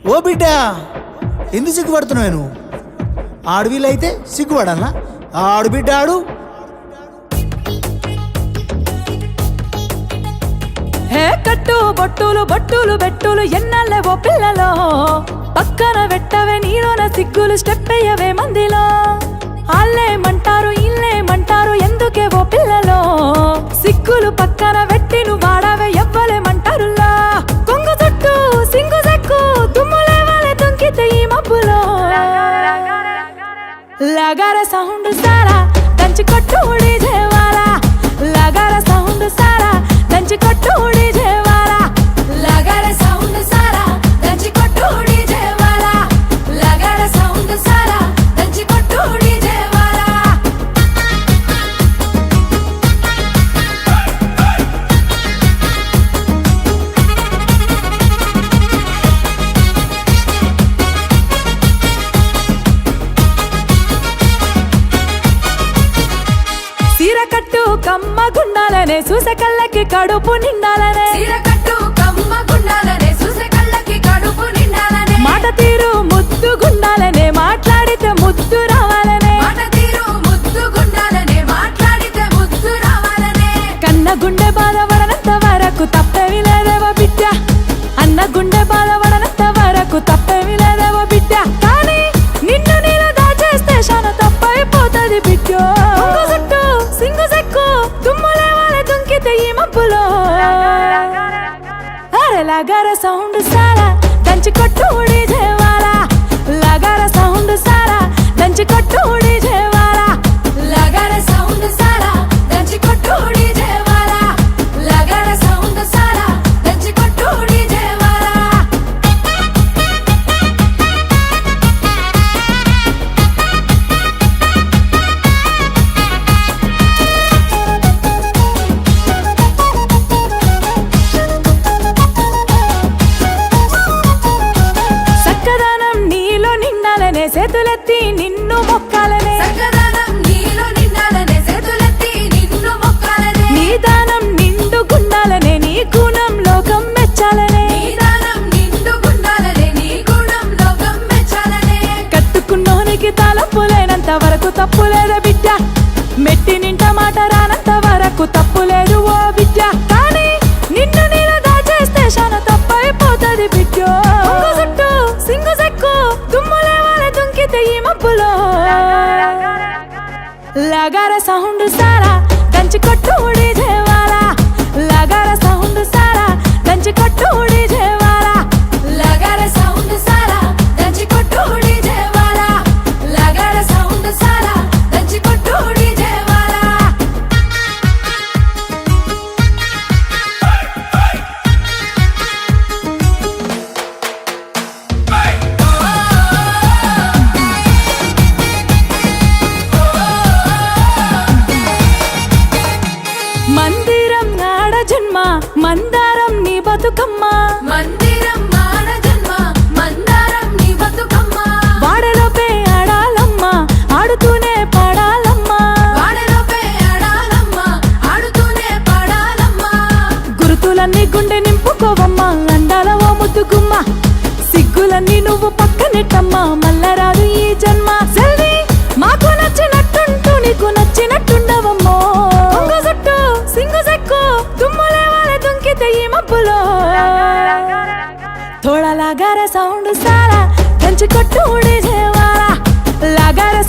ఓ బిడ్డ, ఎందుకు సిగ్గుపడుతున్నావు నువ్వు? ఆడవిలైతే సిగ్గుపడాలా? ఆడు బిడ్డ ఆడు. హే కట్టు బొట్టులు బొట్టులు బెట్టులు ఎన్నల్లే ఓ పిల్లలో, పక్కన పెట్టవే నీలోన సిగ్గులు, స్టెప్ అయ్యవే మందిలో. ఆళ్ళేమంటారు ఇల్లేమంటారు ఎందుకే ఓ పిల్లలో, సిగ్గులు పక్కన పెట్టి నువ్వు వాడవే ఎవ్వలేమంటారులా. కొంగు చుట్టూ సింగు సెక్కు దుమ్ములే వాళ్ళే తుంకితే ఈ మబ్బులో. లగార సౌండ్ సారా దంచి కొట్టు డీజేవాలా, లగార సౌండ్ సారా దంచి కొట్టు డీజేవాలా, లగార సౌండ్ సారా దంచి కొట్టు డీజేవాలా, లగార సౌండ్ సారా దంచి కొట్టు డీజేవాలా. సీర కట్టు కమ్మ గుండాలనే చూసే కళ్ళకి కడుపు నిండాలనే, సీర కట్టు కమ్మ గుండాలనే చూసే కళ్ళకి కడుపు నిండాలనే. మాట తీరు ముద్దు గుండాలనే మాట్లాడితే ముద్దు రావాలనే, మాట తీరు ముద్దు గుండాలనే మాట్లాడితే ముద్దు రావాలనే. కన్న గుండె బాధపడనంత వరకు తప్పేమి లేదేవో బిడ్డ, అన్న గుండె బాధపడనంత వరకు తప్పేమి లేదేవో బిడ్డ. కానీ నిన్ను నేను దాచేస్తే శాన తప్పైపోతుంది బిడ్డ. సింగు సెక్కు దుమ్ములే వాళ్ళే తుంకితే ఈ మబ్బులో. అరే లగార సౌండ్ సారా దంచి కొట్టు డీజేవాలా, లగార సౌండ్ సారా దంచి కొట్టు డీజేవాలా, లగార సౌండ్ సారా దంచి కొట్టు డీజేవాలా, లగార సౌండ్ సారా దంచి కొట్టు డీజేవాలా. సక్కదనం నీలో నిండాలనే చేతులెత్తి నిన్ను మొక్కాలనే, సక్కదనం నీలో నిండాలనే చేతులెత్తి నిన్ను మొక్కాలనే. నీ దానం నిండు గుండాలనే నీ గుణం లోకం మెచ్చాలనే, నీ దానం నిండు గుండాలనే నీ గుణం లోకం మెచ్చాలనే. కట్టుకున్నోనికి తలపులేనంత వరకు తప్పులేదా బిడ్డ, మెట్టి నింట మాట రానంత వరకు తప్పులేదు ఓ బిడ్డ. కానీ నిన్ను నేను దాచేస్తే శాన తప్పైపోతుంది బిడ్డ. కొంగు చుట్టూ సింగు సెక్కు దుమ్ములే వాళ్ళే తుంకితే ఈ మబ్బులో. లగార సౌండ్ సారా దంచి కొట్టు డీజేవాలా, లగార సౌండ్ సారా దంచి కొట్టు డీజేవాలా, లగార సౌండ్ సారా దంచి కొట్టు డీజేవాలా, లగార సౌండ్ సారా దంచి కొట్టు డీజేవాలా. మందిరం నాడ జన్మ మందారం నీ బతుకమ్మ, మందిరం నాడ జన్మ మందారం నీ బతుకమ్మ. వాడలోపే ఆడాలమ్మ ఆడుతూనే పాడాలమ్మ, వాడలోపే ఆడాలమ్మ ఆడుతూనే పాడాలమ్మ. గురుతులన్నీ గుండె నింపుకోవమ్మ అండాల ఓ ముద్దుగుమ్మ, సిగ్గులన్నీ నువ్వు పక్కనెట్టమ్మ మల్లరాదు ఈ జన్మ. సెల్వి మాకు నచ్చినట్టుంటూ నీకు నచ్చినట్టుండవమ్మో. కొంగు చుట్టూ సింగు సెక్కు దుమ్ములే వాళ్ళే తుంకితే ఈ మబ్బులో. थोड़ा लगा रे साउंड सारा దంచి కొట్టు డీజేవాలా, లగా రే